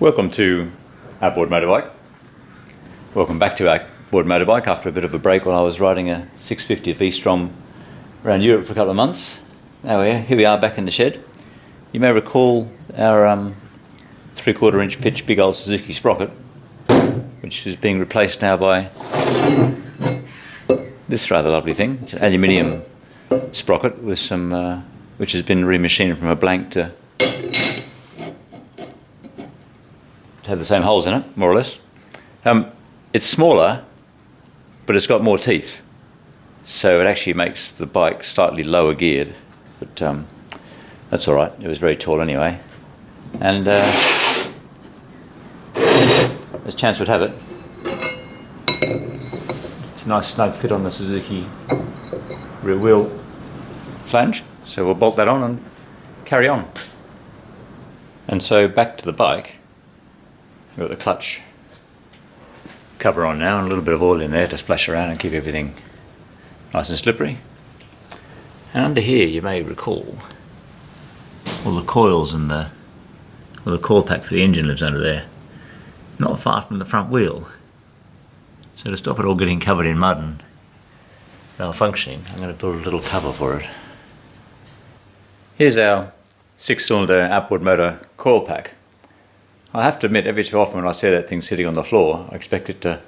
Welcome to Outboard Motorbike. Welcome back to Outboard Motorbike after a bit of a break while I was riding a 650 V-Strom around Europe for a couple of months. Now here we are back in the shed. You may recall our 3/4 inch pitch big old Suzuki sprocket, which is being replaced now by this rather lovely thing. It's an aluminium sprocket with some, which has been remachined from a blank to have the same holes in it, more or less. It's smaller, but it's got more teeth, so it actually makes the bike slightly lower geared, but that's alright. It was very tall anyway, and as chance would have it, it's a nice snug fit on the Suzuki rear wheel flange, so we'll bolt that on and carry on. And so back to the bike. We've got the clutch cover on now and a little bit of oil in there to splash around and keep everything nice and slippery. And under here you may recall all the coils and the coil pack for the engine lives under there, not far from the front wheel. So to stop it all getting covered in mud and malfunctioning, I'm going to build a little cover for it. Here's our 6-cylinder outboard motor coil pack. I have to admit, every so often when I see that thing sitting on the floor, I expect it to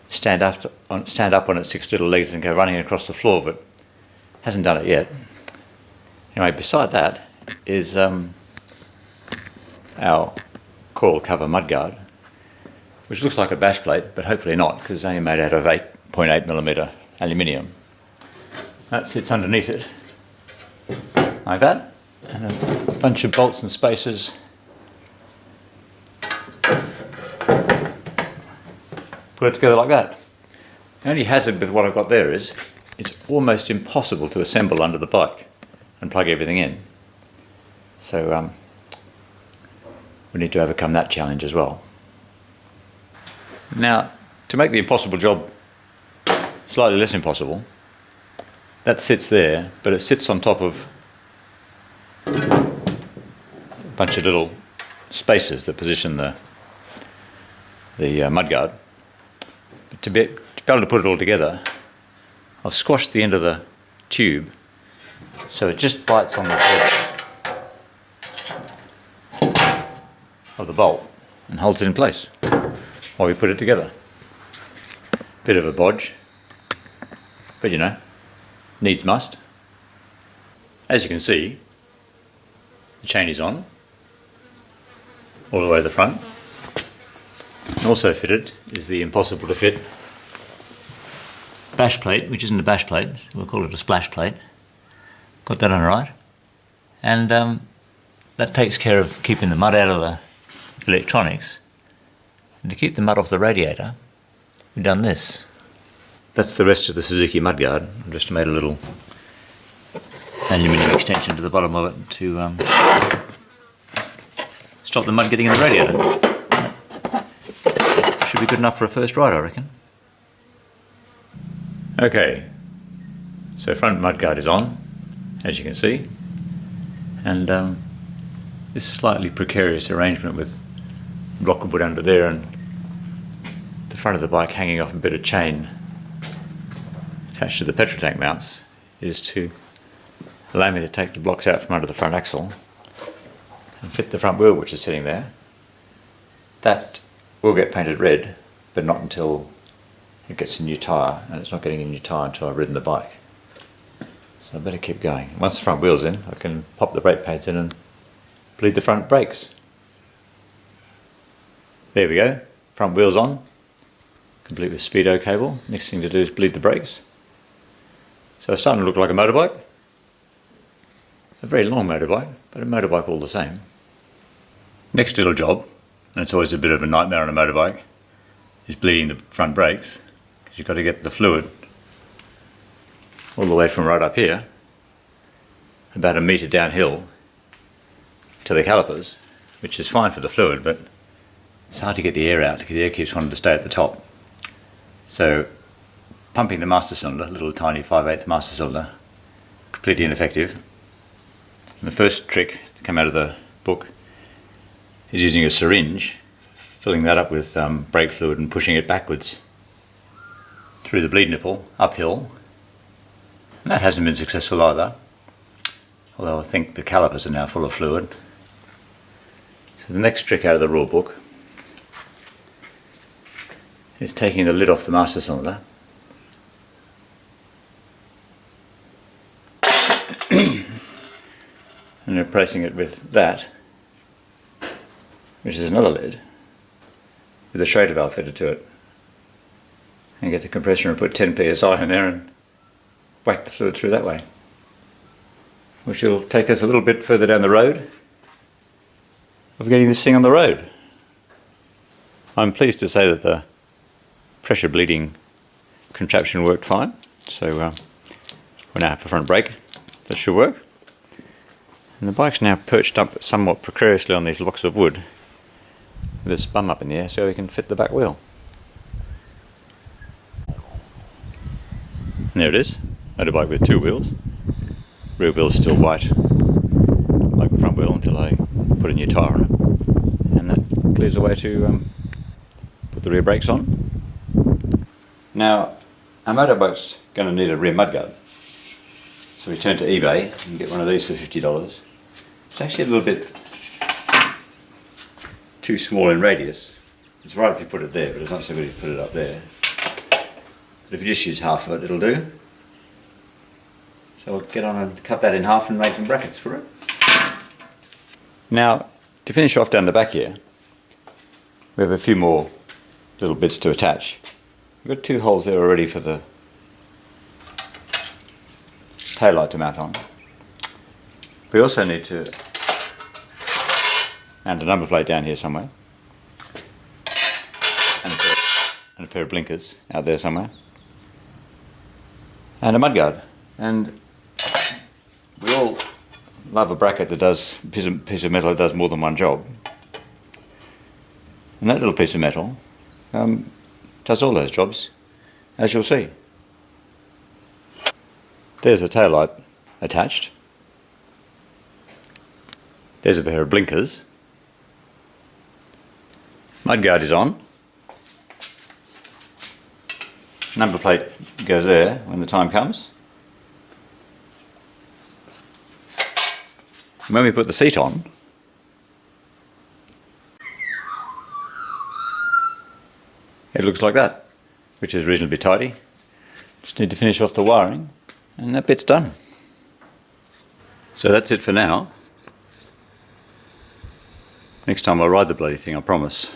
stand up on its 6 little legs and go running across the floor, but hasn't done it yet. Anyway, beside that is our coil cover mudguard, which looks like a bash plate, but hopefully not, because it's only made out of 8.8mm aluminium. That sits underneath it, like that, and a bunch of bolts and spacers put it together like that. The only hazard with what I've got there is it's almost impossible to assemble under the bike and plug everything in. So we need to overcome that challenge as well. Now, to make the impossible job slightly less impossible, that sits there, but it sits on top of a bunch of little spacers that position the mudguard. But to be able to put it all together, I've squashed the end of the tube so it just bites on the edge of the bolt and holds it in place while we put it together. Bit of a bodge, but you know, needs must. As you can see, the chain is on all the way to the front. Also fitted is the impossible to fit bash plate, which isn't a bash plate, we'll call it a splash plate. Got that on right, and that takes care of keeping the mud out of the electronics, and to keep the mud off the radiator we've done this. That's the rest of the Suzuki mudguard. I've just made a little aluminium extension to the bottom of it to stop the mud getting in the radiator. Should be good enough for a first ride, I reckon. Okay, so front mudguard is on, as you can see, and this slightly precarious arrangement with block of wood under there and the front of the bike hanging off a bit of chain attached to the petrol tank mounts is to allow me to take the blocks out from under the front axle and fit the front wheel, which is sitting there. That will get painted red, but not until it gets a new tyre, and it's not getting a new tyre until I've ridden the bike. So I better keep going. Once the front wheel's in, I can pop the brake pads in and bleed the front brakes. There we go, front wheel's on, complete with speedo cable. Next thing to do is bleed the brakes. So it's starting to look like a motorbike. A very long motorbike, but a motorbike all the same. Next little job, and it's always a bit of a nightmare on a motorbike, is bleeding the front brakes, because you've got to get the fluid all the way from right up here, about a metre downhill to the calipers, which is fine for the fluid, but it's hard to get the air out because the air keeps wanting to stay at the top. So pumping the master cylinder, little tiny 5/8 master cylinder, completely ineffective. And the first trick to come out of the book is using a syringe filling that up with brake fluid and pushing it backwards through the bleed nipple uphill. And that hasn't been successful either, although I think the calipers are now full of fluid. So the next trick out of the rule book is taking the lid off the master cylinder and replacing it with that, which is another lid with a Schrader valve fitted to it, and get the compressor and put 10 psi in there and whack the fluid through that way, which will take us a little bit further down the road of getting this thing on the road. I'm pleased to say that the pressure bleeding contraption worked fine, so we now have a front brake that should work. And the bike's now perched up somewhat precariously on these blocks of wood with its bum up in the air so we can fit the back wheel. And there it is, motorbike with two wheels. Rear wheel's still white like the front wheel until I put a new tyre on it. And that clears the way to put the rear brakes on. Now, our motorbike's going to need a rear mudguard. So we turn to eBay and get one of these for $50. It's actually a little bit too small in radius. It's right if you put it there, but it's not so good if you put it up there. But if you just use half of it, it'll do. So we'll get on and cut that in half and make some brackets for it. Now, to finish off down the back here, we have a few more little bits to attach. We've got two holes there already for the taillight to mount on. We also need to mount a number plate down here somewhere, and a pair of blinkers out there somewhere, and a mudguard. And we all love a bracket that does piece of metal that does more than one job. And that little piece of metal does all those jobs, as you'll see. There's a taillight attached. There's a pair of blinkers. Mudguard is on. Number plate goes there when the time comes. And when we put the seat on, it looks like that, which is reasonably tidy. Just need to finish off the wiring and that bit's done. So that's it for now. Next time I'll ride the bloody thing, I promise.